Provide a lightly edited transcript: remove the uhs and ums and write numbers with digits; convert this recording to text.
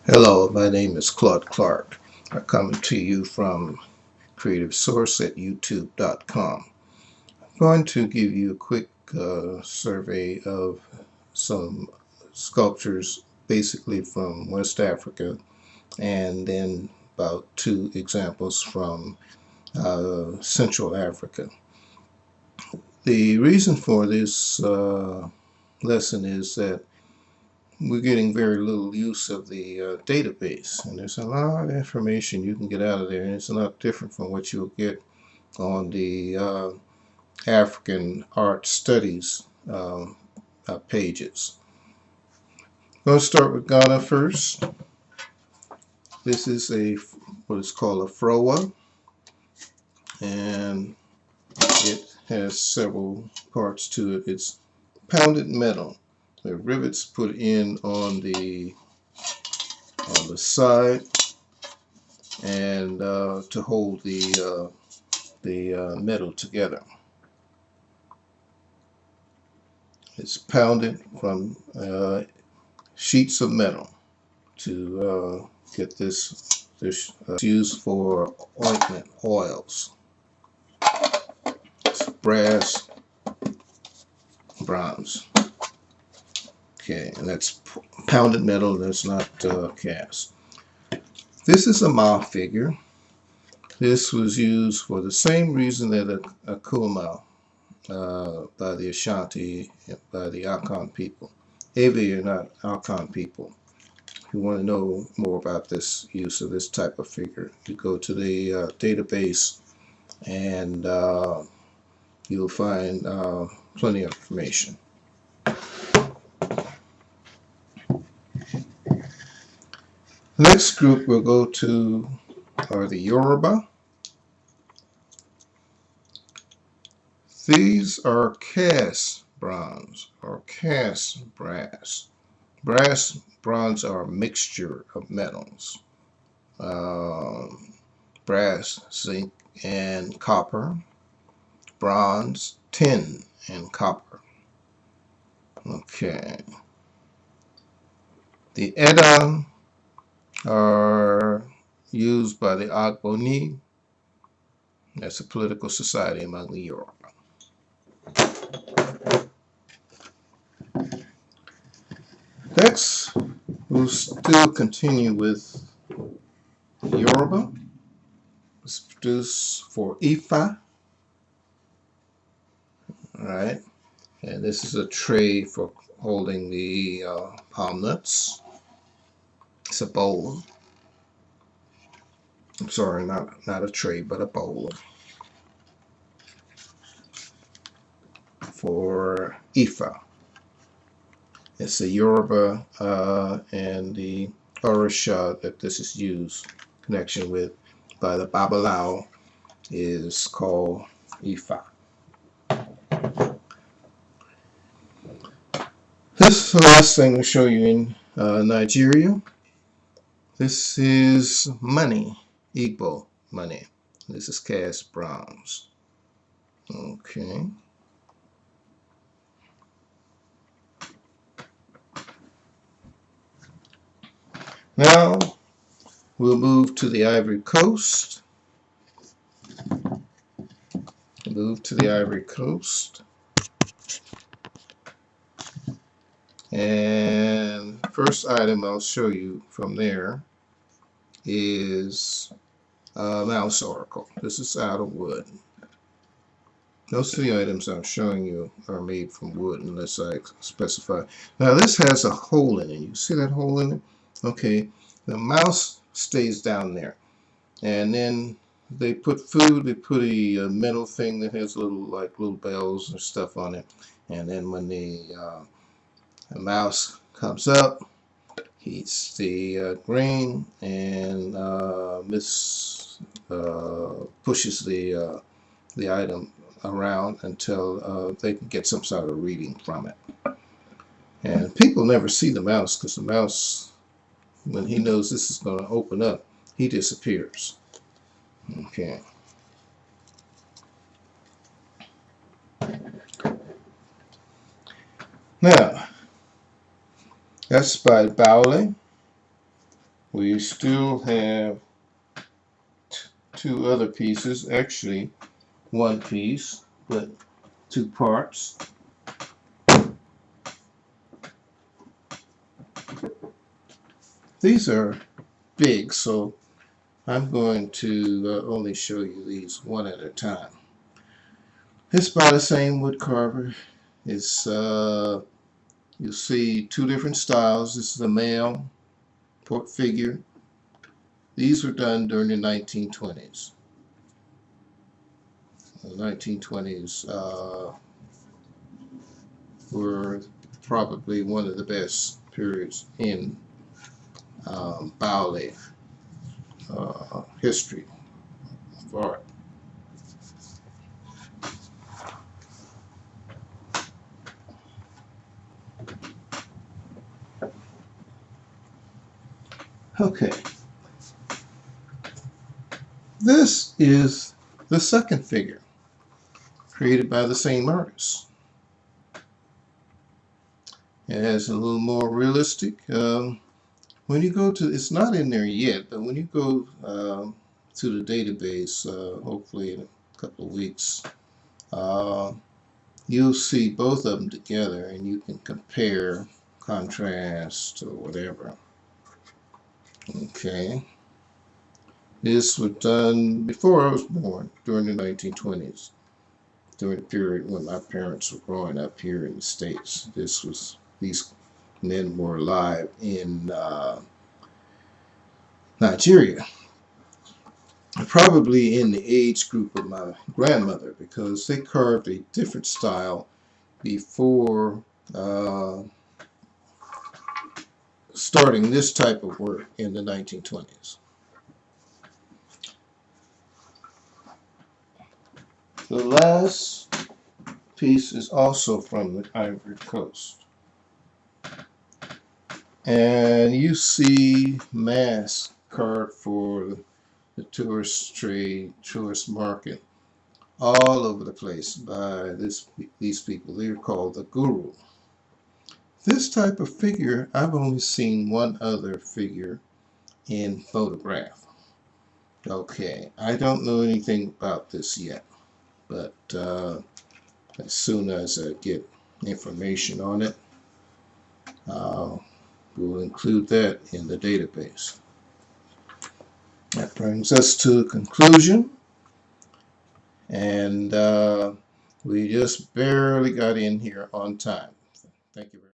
Hello, my name is Claude Clark. I'm coming to you from Creative Source at youtube.com. I'm going to give you a quick survey of some sculptures basically from West Africa, and then about two examples from Central Africa. The reason for this lesson is that we're getting very little use of the database, and there's a lot of information you can get out of there, and it's a lot different from what you'll get on the African art studies pages. I'm going to start with Ghana first. This is what is called a froa, and it has several parts to it. It's pounded metal. The rivets put in on the side, and to hold the metal together. It's pounded from sheets of metal to get this. This used for ointment oils. It's brass, bronze. Okay, and that's pounded metal. That's not cast. This is a Ma figure. This was used for the same reason that a kuma by the Ashanti, by the Akan people. Ewe are not Akan people. If you want to know more about this use of this type of figure, you go to the database, and you'll find plenty of information. Next group we'll go to are the Yoruba. These are cast bronze or cast brass. Brass, bronze are a mixture of metals. Brass, zinc, and copper. Bronze, tin, and copper. Okay. The Edda are used by the Ogboni. That's a political society among the Yoruba. Next, we'll still continue with the Yoruba. It's produced for Ifa. All right. And this is a tray for holding the palm nuts. It's a bowl. I'm sorry, not a tray, but a bowl for Ifa. It's a Yoruba and the Orisha that this is used connection with by the Babalawo is called Ifa. This is the last thing we'll show you in Nigeria. This is money, Igbo money. This is cast bronze. Okay. Now we'll move to the Ivory Coast. Move to the Ivory Coast. And first item I'll show you from there is a mouse oracle. This is out of wood. Most of the items I'm showing you are made from wood unless I specify. Now this has a hole in it. You see that hole in it? Okay, the mouse stays down there. And then they put food, they put a metal thing that has little bells and stuff on it. And then when the mouse comes up, heats the grain and pushes the item around until they can get some sort of reading from it. And people never see the mouse because the mouse, when he knows this is going to open up, he disappears. Okay. Now, that's by Bowley. We still have two other pieces, actually one piece, but two parts. These are big, so I'm going to only show you these one at a time. It's by the same wood carver. It's you'll see two different styles. This is a male pork figure. These were done during the 1920s. The 1920s were probably one of the best periods in ballet history of art. Okay, this is the second figure created by the same artist. It has a little more realistic. When you go to, it's not in there yet, but when you go to the database, hopefully in a couple of weeks, uh, you'll see both of them together and you can compare, contrast, or whatever. Okay. This was done before I was born, during the 1920s, during the period when my parents were growing up here in the States. These men were alive in Nigeria. Probably in the age group of my grandmother, because they carved a different style before starting this type of work in the 1920s. The last piece is also from the Ivory Coast. And you see masks carved for the tourist trade, tourist market, all over the place by these people. They're called the guru. This type of figure, I've only seen one other figure in photograph. Okay, I don't know anything about this yet, but as soon as I get information on it, we'll include that in the database. That brings us to a conclusion, and we just barely got in here on time. Thank you very much.